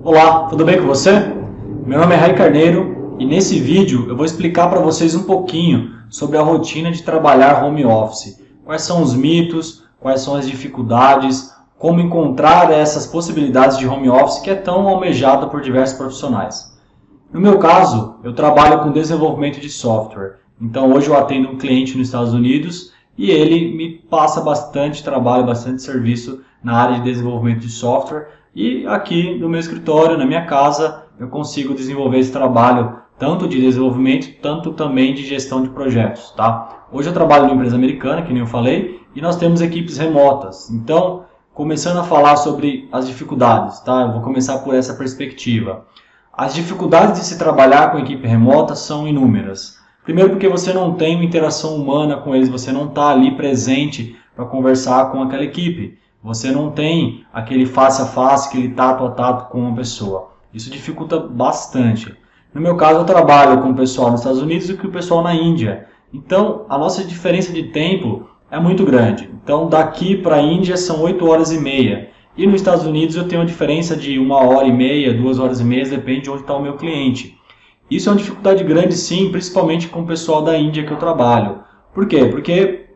Olá, tudo bem com você? Meu nome é Rai Carneiro e nesse vídeo eu vou explicar para vocês um pouquinho sobre a rotina de trabalhar home office. Quais são os mitos, quais são as dificuldades, como encontrar essas possibilidades de home office que é tão almejada por diversos profissionais. No meu caso, eu trabalho com desenvolvimento de software. Então hoje eu atendo um cliente nos Estados Unidos e ele me passa bastante trabalho, bastante serviço na área de desenvolvimento de software. E aqui no meu escritório, na minha casa, eu consigo desenvolver esse trabalho tanto de desenvolvimento, tanto também de gestão de projetos. Tá? Hoje eu trabalho numa empresa americana, que nem eu falei, e nós temos equipes remotas. Então, começando a falar sobre as dificuldades, tá? Eu vou começar por essa perspectiva. As dificuldades de se trabalhar com equipe remota são inúmeras. Primeiro porque você não tem uma interação humana com eles, você não está ali presente para conversar com aquela equipe. Você não tem aquele face a face, aquele tato a tato com uma pessoa. Isso dificulta bastante. No meu caso, eu trabalho com o pessoal nos Estados Unidos e com o pessoal na Índia. Então, a nossa diferença de tempo é muito grande. Então, daqui para a Índia são 8 horas e meia. E nos Estados Unidos eu tenho uma diferença de 1 hora e meia, 2 horas e meia, depende de onde está o meu cliente. Isso é uma dificuldade grande, sim, principalmente com o pessoal da Índia que eu trabalho. Por quê? Porque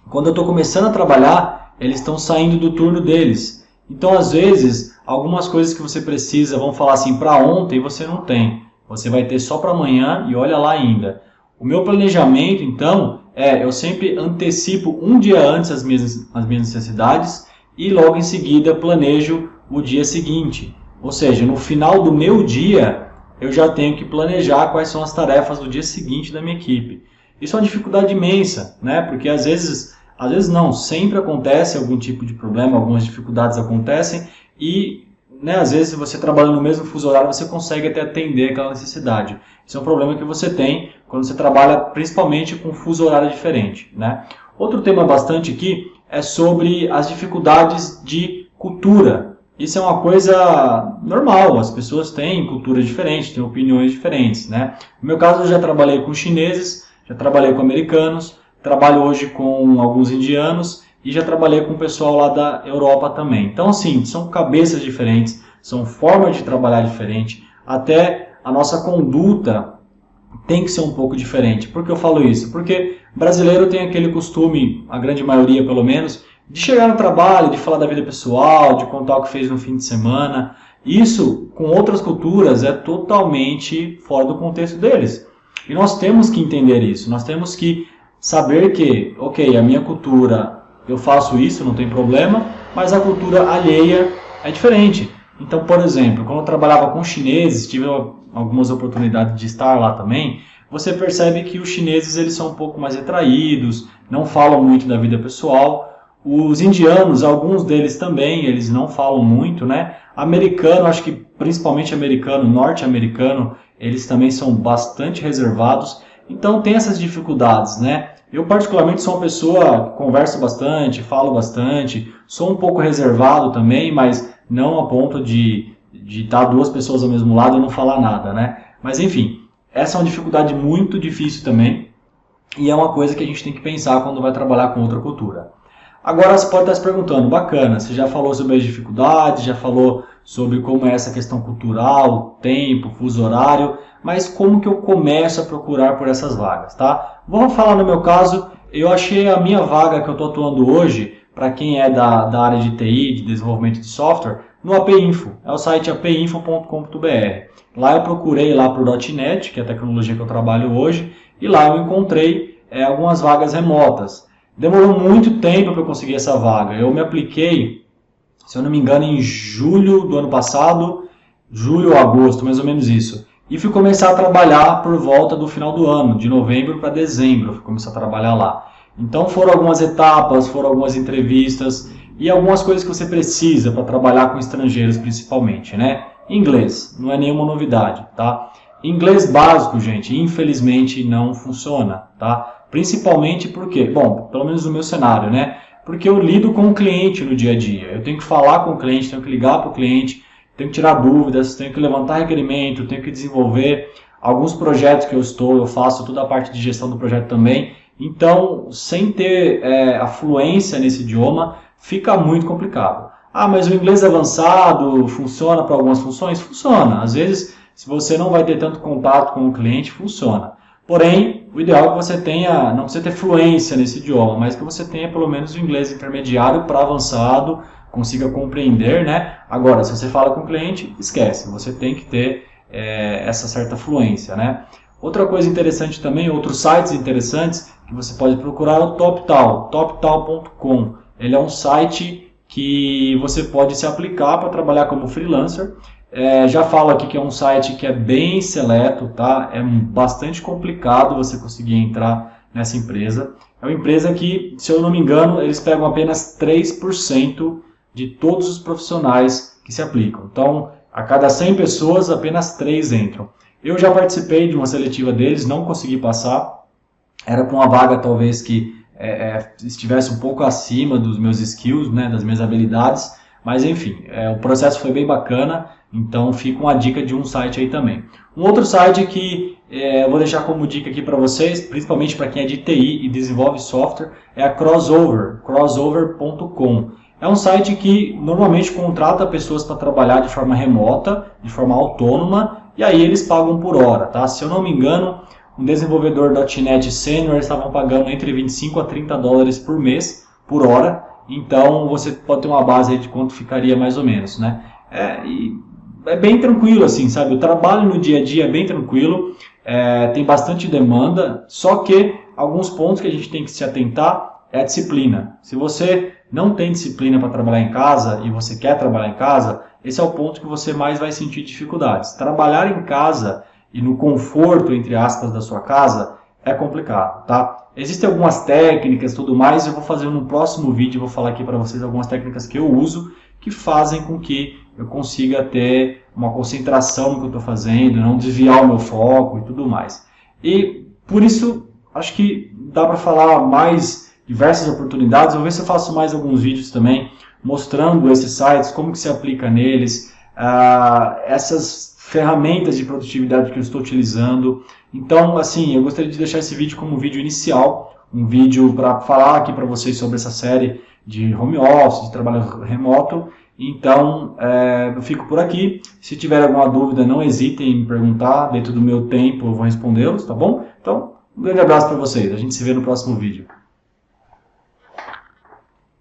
quando eu estou começando a trabalhar, eles estão saindo do turno deles. Então, às vezes, algumas coisas que você precisa, vamos falar assim, para ontem, você não tem. Você vai ter só para amanhã e olha lá ainda. O meu planejamento, então, eu sempre antecipo um dia antes as minhas necessidades e logo em seguida planejo o dia seguinte. Ou seja, no final do meu dia, eu já tenho que planejar quais são as tarefas do dia seguinte da minha equipe. Isso é uma dificuldade imensa, né? Porque às vezes não, sempre acontece algum tipo de problema, algumas dificuldades acontecem e, às vezes, se você trabalha no mesmo fuso horário, você consegue até atender aquela necessidade. Isso é um problema que você tem quando você trabalha principalmente com fuso horário diferente, né? Outro tema bastante aqui é sobre as dificuldades de cultura. Isso é uma coisa normal, as pessoas têm culturas diferentes, têm opiniões diferentes, né? No meu caso, eu já trabalhei com chineses, já trabalhei com americanos, trabalho hoje com alguns indianos e já trabalhei com o pessoal lá da Europa também. Então, assim, são cabeças diferentes, são formas de trabalhar diferentes, até a nossa conduta tem que ser um pouco diferente. Por que eu falo isso? Porque brasileiro tem aquele costume, a grande maioria pelo menos, de chegar no trabalho, de falar da vida pessoal, de contar o que fez no fim de semana. Isso, com outras culturas, é totalmente fora do contexto deles. E nós temos que entender isso, nós temos que saber que, ok, a minha cultura, eu faço isso, não tem problema, mas a cultura alheia é diferente. Então, por exemplo, quando eu trabalhava com chineses, tive algumas oportunidades de estar lá também, você percebe que os chineses eles são um pouco mais retraídos, não falam muito da vida pessoal. Os indianos, alguns deles também, eles não falam muito, né? Americano, acho que principalmente americano, norte-americano, eles também são bastante reservados. Então tem essas dificuldades, né? Eu particularmente sou uma pessoa que converso bastante, falo bastante, sou um pouco reservado também, mas não a ponto de estar duas pessoas ao mesmo lado e não falar nada, né? Mas enfim, essa é uma dificuldade muito difícil também e é uma coisa que a gente tem que pensar quando vai trabalhar com outra cultura. Agora você pode estar se perguntando, bacana, você já falou sobre as dificuldades, já falou sobre como é essa questão cultural, tempo, fuso horário, mas como que eu começo a procurar por essas vagas, tá? Vamos falar no meu caso, eu achei a minha vaga que eu estou atuando hoje, para quem é da área de TI, de desenvolvimento de software, no APinfo, é o site apinfo.com.br. Lá eu procurei lá para o .NET, que é a tecnologia que eu trabalho hoje, e lá eu encontrei algumas vagas remotas. Demorou muito tempo para eu conseguir essa vaga. Eu me apliquei, se eu não me engano, em julho do ano passado, julho ou agosto, mais ou menos isso. E fui começar a trabalhar por volta do final do ano, de novembro para dezembro, fui começar a trabalhar lá. Então foram algumas etapas, foram algumas entrevistas e algumas coisas que você precisa para trabalhar com estrangeiros principalmente, né? Inglês, não é nenhuma novidade, tá? Inglês básico, gente, infelizmente não funciona, tá? Principalmente porque, bom, pelo menos no meu cenário, né? Porque eu lido com o cliente no dia a dia. Eu tenho que falar com o cliente, tenho que ligar para o cliente, tenho que tirar dúvidas, tenho que levantar requerimento, tenho que desenvolver alguns projetos que eu faço toda a parte de gestão do projeto também. Então, sem ter a fluência nesse idioma, fica muito complicado. Ah, mas o inglês avançado funciona para algumas funções? Funciona. Às vezes, se você não vai ter tanto contato com o cliente, funciona. Porém, o ideal é que você tenha, não precisa ter fluência nesse idioma, mas que você tenha pelo menos o inglês intermediário para avançado, consiga compreender, né? Agora, se você fala com o cliente, esquece, você tem que ter essa certa fluência, né? Outra coisa interessante também, outros sites interessantes que você pode procurar é o TopTal, toptal.com. Ele é um site que você pode se aplicar para trabalhar como freelancer. Já falo aqui que é um site que é bem seleto, tá? É bastante complicado você conseguir entrar nessa empresa. É uma empresa que, se eu não me engano, eles pegam apenas 3% de todos os profissionais que se aplicam. Então, a cada 100 pessoas, apenas 3 entram. Eu já participei de uma seletiva deles, não consegui passar. Era para uma vaga talvez que estivesse um pouco acima dos meus skills, né, das minhas habilidades. Mas enfim, o processo foi bem bacana, então fica uma dica de um site aí também. Um outro site que eu vou deixar como dica aqui para vocês, principalmente para quem é de TI e desenvolve software, é a Crossover, crossover.com. É um site que normalmente contrata pessoas para trabalhar de forma remota, de forma autônoma, e aí eles pagam por hora, tá? Se eu não me engano, um desenvolvedor .NET Senior estavam pagando entre 25 a 30 dólares por mês, por hora. Então você pode ter uma base aí de quanto ficaria mais ou menos, né? É bem tranquilo assim, sabe? O trabalho no dia a dia é bem tranquilo, tem bastante demanda, só que alguns pontos que a gente tem que se atentar é a disciplina. Se você não tem disciplina para trabalhar em casa e você quer trabalhar em casa, esse é o ponto que você mais vai sentir dificuldades. Trabalhar em casa e no conforto, entre aspas, da sua casa é complicado, tá? Existem algumas técnicas e tudo mais, eu vou fazer no próximo vídeo, vou falar aqui para vocês algumas técnicas que eu uso, que fazem com que eu consiga ter uma concentração no que eu estou fazendo, não desviar o meu foco e tudo mais. E por isso, acho que dá para falar mais diversas oportunidades. Vou ver se eu faço mais alguns vídeos também, mostrando esses sites, como que se aplica neles, essas ferramentas de produtividade que eu estou utilizando. Então, assim, eu gostaria de deixar esse vídeo como um vídeo inicial, um vídeo para falar aqui para vocês sobre essa série de home office, de trabalho remoto. Então, eu fico por aqui. Se tiver alguma dúvida, não hesitem em me perguntar. Dentro do meu tempo eu vou respondê-los, tá bom? Então, um grande abraço para vocês. A gente se vê no próximo vídeo.